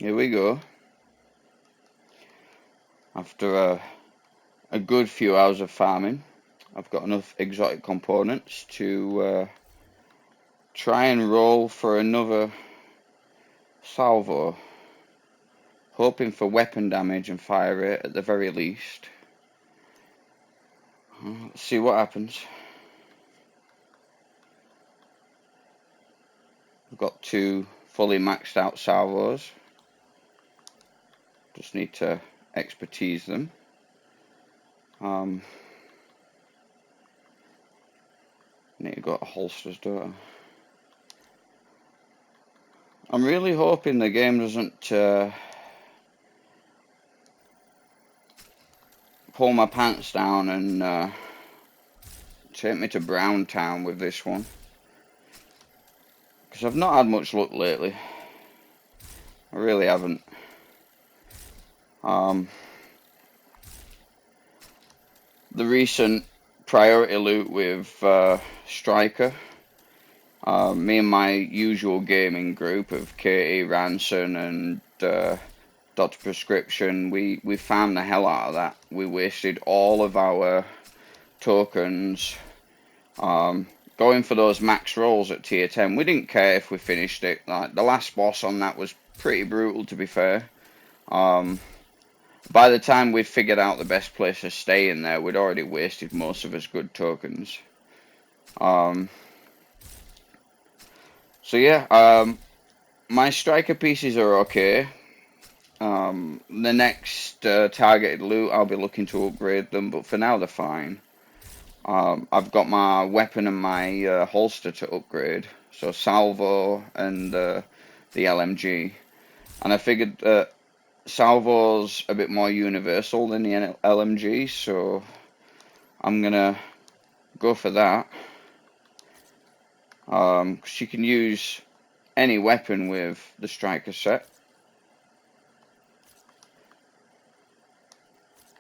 here we go. After a good few hours of farming, I've got enough exotic components to try and roll for another salvo, hoping for weapon damage and fire rate at the very least. Let's see what happens. I've got 2 fully maxed out salvos. Just need to expertise them. Need to go to holsters, don't I? I'm really hoping the game doesn't pull my pants down and take me to Brown Town with this one, because I've not had much luck lately. I really haven't. The recent priority loot with Striker, me and my usual gaming group of Katie, Ranson, and Dr. Prescription, we farmed the hell out of that. We wasted all of our tokens going for those max rolls at tier 10. We didn't care if we finished it. Like, the last boss on that was pretty brutal, to be fair. By the time we'd figured out the best place to stay in there, we'd already wasted most of us good tokens. So yeah, my striker pieces are okay. The next targeted loot, I'll be looking to upgrade them, but for now they're fine. I've got my weapon and my holster to upgrade, so salvo and the LMG, and I figured that salvo's a bit more universal than the LMG, so I'm gonna go for that. Because you can use any weapon with the striker set,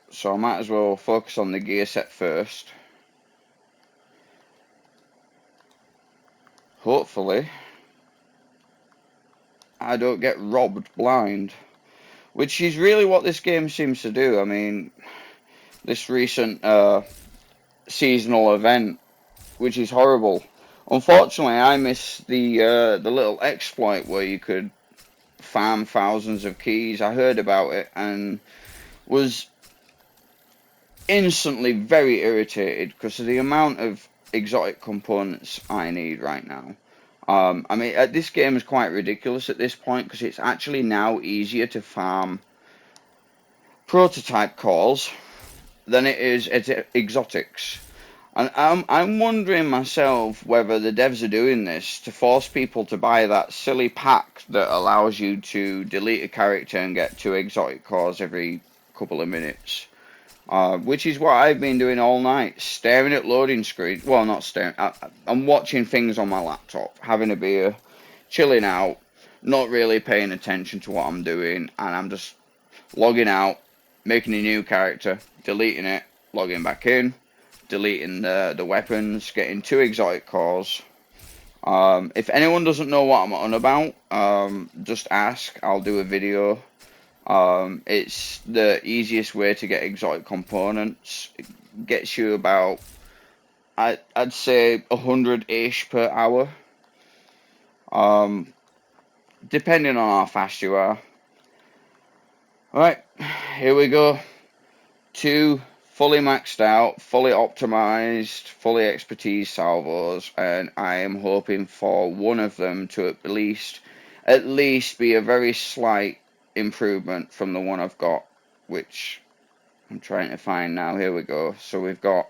so I might as well focus on the gear set first. Hopefully I don't get robbed blind, which is really what this game seems to do. I mean, this recent seasonal event, which is horrible. Unfortunately, I missed the little exploit where you could farm thousands of keys. I heard about it and was instantly very irritated because of the amount of exotic components I need right now. I mean, this game is quite ridiculous at this point because it's actually now easier to farm prototype cores than it is exotics. And I'm wondering myself whether the devs are doing this to force people to buy that silly pack that allows you to delete a character and get 2 exotic cores every couple of minutes. Which is what I've been doing all night, staring at loading screens. Well, not staring. I'm watching things on my laptop, having a beer, chilling out, not really paying attention to what I'm doing, and I'm just logging out, making a new character, deleting it, logging back in, deleting the weapons, getting 2 exotic cores. If anyone doesn't know what I'm on about, just ask. I'll do a video. It's the easiest way to get exotic components. It gets you about, I'd say 100-ish per hour, depending on how fast you are. Alright, here we go. 2 fully maxed out, fully optimized, fully expertise salvos, and I am hoping for one of them to at least be a very slight improvement from the one I've got, which I'm trying to find now. Here we go. So we've got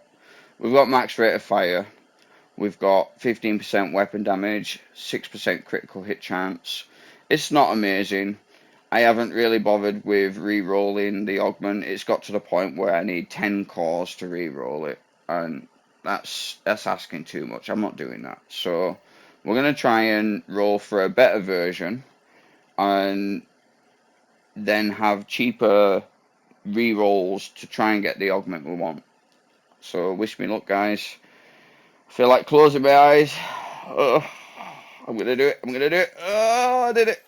max rate of fire, we've got 15% weapon damage, 6% critical hit chance. It's not amazing. I haven't really bothered with re-rolling the augment. It's got to the point where I need 10 cores to re-roll it, and that's asking too much. I'm not doing that. So we're gonna try and roll for a better version and then have cheaper re-rolls to try and get the augment we want. So wish me luck, guys. I feel like closing my eyes. I'm gonna do it. Oh, I did it.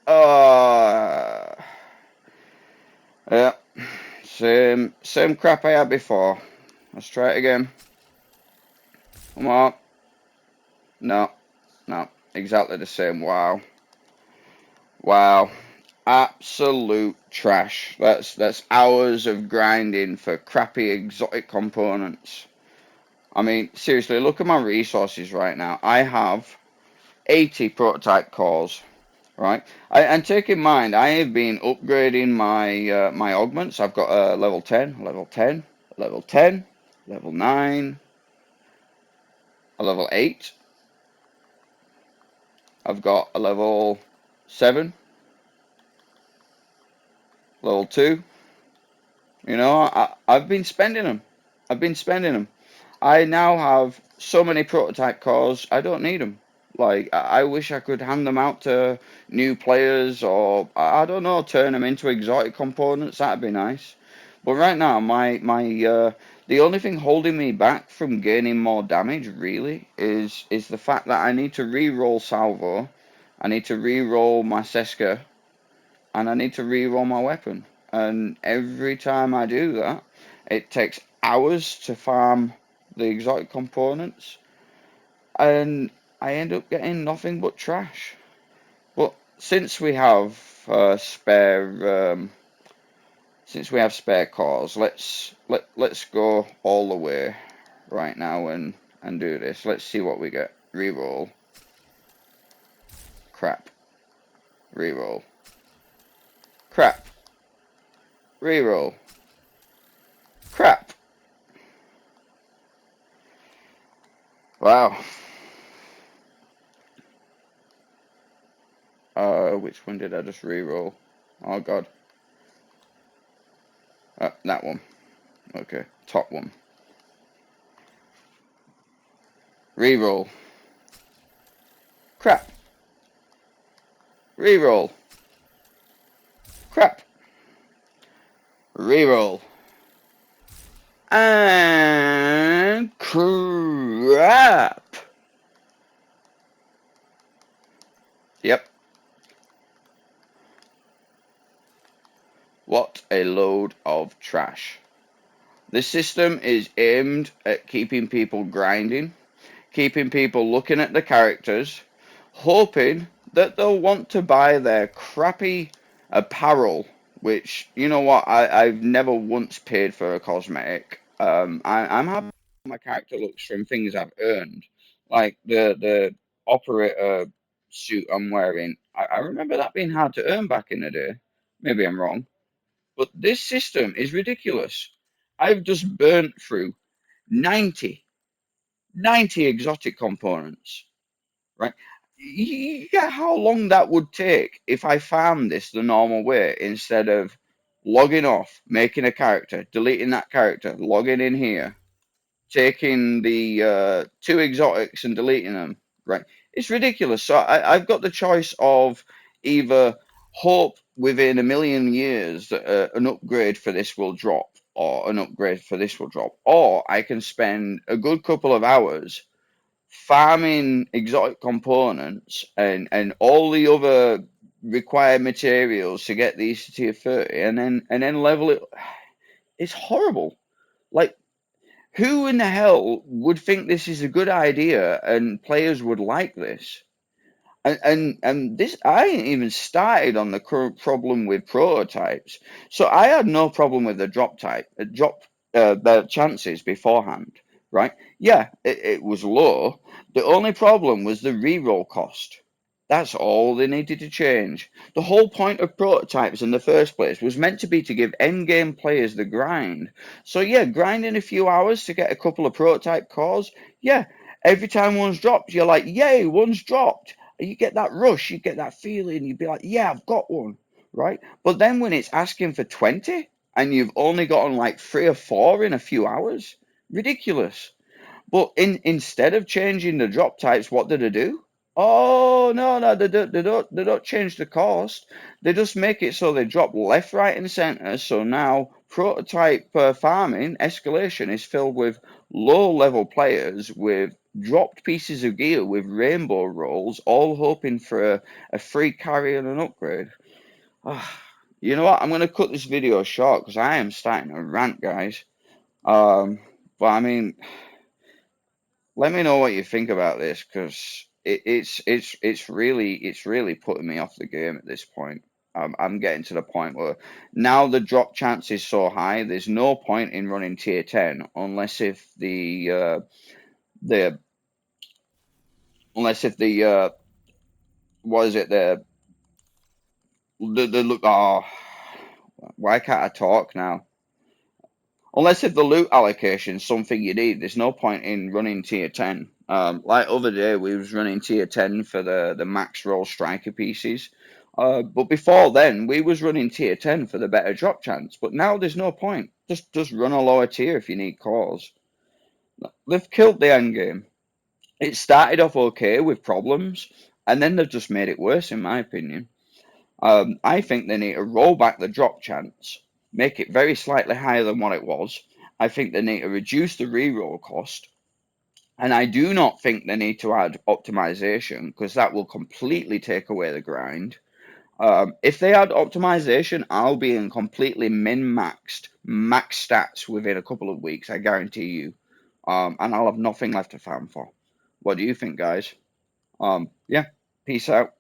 Uh, yeah, same crap I had before. Let's try it again. Come on. No, no, exactly the same. Wow, wow, absolute trash. That's hours of grinding for crappy exotic components. I mean, seriously, look at my resources right now. I have 80 prototype cores, right? And take in mind, I have been upgrading my augments. I've got a level 10, level 10, level 10, level 9, a level 8. I've got a level 7, level 2. You know, I've been spending them. I've been spending them. I now have so many prototype cores, I don't need them. Like, I wish I could hand them out to new players or, I don't know, turn them into exotic components. That'd be nice. But right now, the only thing holding me back from gaining more damage, really, is the fact that I need to re-roll Salvo, I need to re-roll my Seska, and I need to re-roll my weapon. And every time I do that, it takes hours to farm the exotic components, and I end up getting nothing but trash. But since we have spare cores, let's go all the way right now and do this. Let's see what we get. Reroll. Crap. Reroll. Crap. Reroll. Crap. Wow. Which one did I just reroll? Oh god. That one. Okay. Top one. Reroll. Crap. Reroll. Crap. Reroll. And crap. Yep. What a load of trash. This system is aimed at keeping people grinding, keeping people looking at the characters, hoping that they'll want to buy their crappy apparel, which, you know what, I've never once paid for a cosmetic. I'm happy with my character looks from things I've earned, like the operator suit I'm wearing. I remember that being hard to earn back in the day. Maybe I'm wrong, but this system is ridiculous. I've just burnt through 90, 90 exotic components, right? You get how long that would take if I farmed this the normal way instead of logging off, making a character, deleting that character, logging in here, taking the two exotics and deleting them, right? It's ridiculous. So I've got the choice of either hope within a million years that an upgrade for this will drop, or an upgrade for this will drop, or I can spend a good couple of hours farming exotic components and all the other required materials to get these to tier 30 and then level it. It's horrible. Like, who in the hell would think this is a good idea and players would like this? And this, I ain't even started on the current problem with prototypes. So I had no problem with the the chances beforehand, right? Yeah, it was low. The only problem was the reroll cost. That's all they needed to change. The whole point of prototypes in the first place was meant to be to give endgame players the grind. So yeah, grinding a few hours to get a couple of prototype cores. Yeah, every time one's dropped, you're like, yay, one's dropped. You get that rush, you get that feeling, you'd be like, yeah, I've got one, right? But then when it's asking for 20 and you've only gotten like 3 or 4 in a few hours, ridiculous. But instead of changing the drop types, what did they do? Oh no, no, they don't change the cost. They just make it so they drop left, right, and center. So now prototype farming escalation is filled with low level players with dropped pieces of gear with rainbow rolls, all hoping for a free carry and an upgrade. Ah, you know what? I'm going to cut this video short because I am starting to rant, guys. But I mean, let me know what you think about this because it's really putting me off the game at this point. I'm getting to the point where now the drop chance is so high. There's no point in running tier 10 the unless if the what is it the look. Oh, why can't I talk now? Unless if the loot allocation is something you need, there's no point in running tier 10. Like other day, we was running tier 10 for the max roll striker pieces. But before then, we was running tier 10 for the better drop chance. But now there's no point. Just run a lower tier if you need cores. They've killed the end game. It started off okay with problems, and then they've just made it worse, in my opinion. I think they need to roll back the drop chance, make it very slightly higher than what it was. I think they need to reduce the reroll cost, and I do not think they need to add optimization because that will completely take away the grind. If they add optimization, I'll be in completely min-maxed, max stats within a couple of weeks, I guarantee you. And I'll have nothing left to farm for. What do you think, guys? Yeah, peace out.